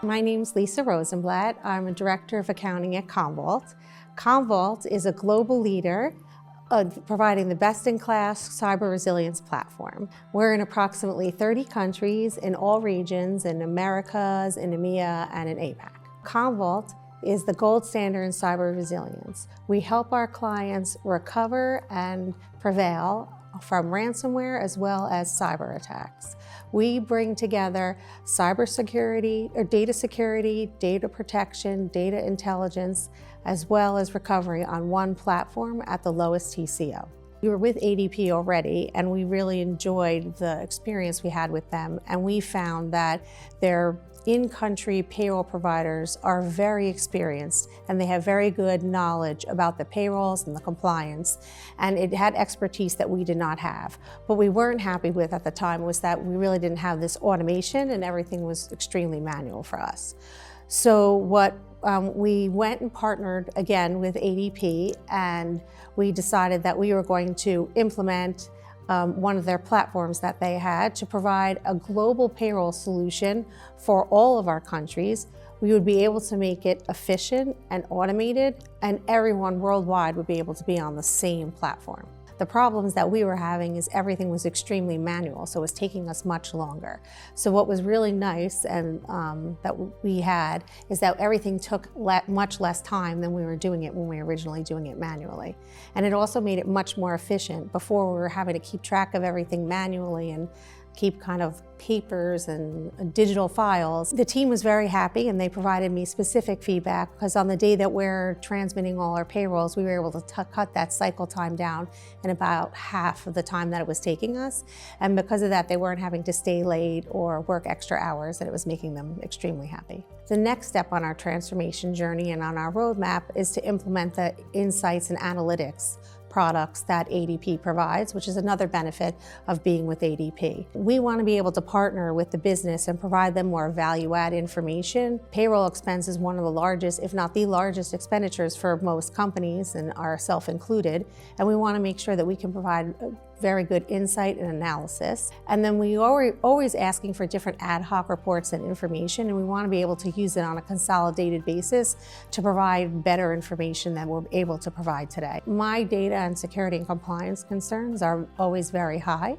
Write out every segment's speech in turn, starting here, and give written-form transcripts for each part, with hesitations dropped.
My name's Lisa Rosenblatt. I'm a director of accounting at Commvault. Commvault is a global leader providing the best-in-class cyber resilience platform. We're in approximately 30 countries in all regions, in Americas, in EMEA, and in APAC. Commvault is the gold standard in cyber resilience. We help our clients recover and prevail from ransomware as well as cyber attacks. We bring together cybersecurity, or data security, data protection, data intelligence, as well as recovery on one platform at the lowest TCO. We were with ADP already, and we really enjoyed the experience we had with them, and we found that their in-country payroll providers are very experienced, and they have very good knowledge about the payrolls and the compliance, and it had expertise that we did not have. What we weren't happy with at the time was that we really didn't have this automation, and everything was extremely manual for us. So we went and partnered again with ADP, and we decided that we were going to implement one of their platforms that they had to provide a global payroll solution for all of our countries. We would be able to make it efficient and automated, and everyone worldwide would be able to be on the same platform. The problems that we were having is everything was extremely manual, so it was taking us much longer. So what was really nice and that we had is that everything took much less time than we were doing it when we were originally doing it manually. And it also made it much more efficient. Before, we were having to keep track of everything manually and keep kind of papers and digital files. The team was very happy, and they provided me specific feedback because on the day that we're transmitting all our payrolls, we were able to cut that cycle time down in about half of the time that it was taking us. And because of that, they weren't having to stay late or work extra hours, and it was making them extremely happy. The next step on our transformation journey and on our roadmap is to implement the insights and analytics products that ADP provides, which is another benefit of being with ADP. We want to be able to partner with the business and provide them more value-add information. Payroll expense is one of the largest, if not the largest, expenditures for most companies, and ourselves included, and we want to make sure that we can provide very good insight and analysis. And then we are always asking for different ad hoc reports and information, and we want to be able to use it on a consolidated basis to provide better information than we're able to provide today. My data and security and compliance concerns are always very high.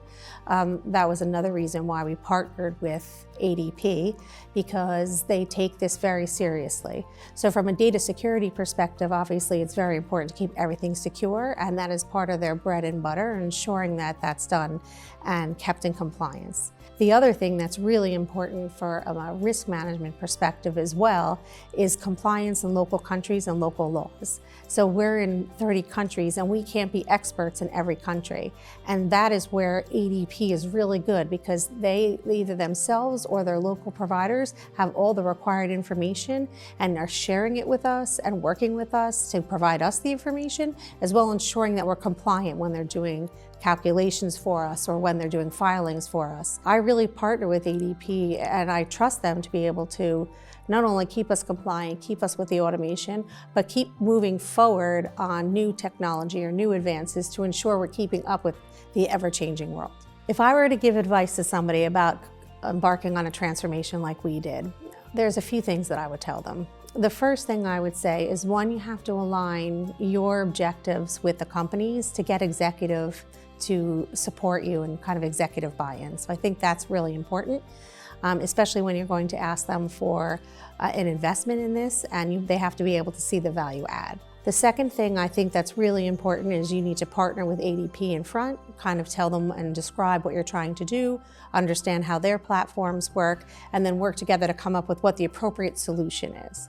That was another reason why we partnered with ADP, because they take this very seriously. So from a data security perspective, obviously it's very important to keep everything secure, and that is part of their bread and butter, ensuring that that's done and kept in compliance. The other thing that's really important from a risk management perspective as well is compliance in local countries and local laws. So we're in 30 countries, and we can't be experts in every country. And that is where ADP is really good, because they either themselves or their local providers have all the required information and are sharing it with us and working with us to provide us the information, as well ensuring that we're compliant when they're doing calculations for us or when they're doing filings for us. I really partner with ADP, and I trust them to be able to not only keep us compliant, keep us with the automation, but keep moving forward on new technology or new advances to ensure we're keeping up with the ever-changing world. If I were to give advice to somebody about embarking on a transformation like we did, there's a few things that I would tell them. The first thing I would say is, one, you have to align your objectives with the companies to get executive to support you and kind of executive buy-in. So I think that's really important, especially when you're going to ask them for an investment in this, and they have to be able to see the value add. The second thing I think that's really important is you need to partner with ADP in front, kind of tell them and describe what you're trying to do, understand how their platforms work, and then work together to come up with what the appropriate solution is.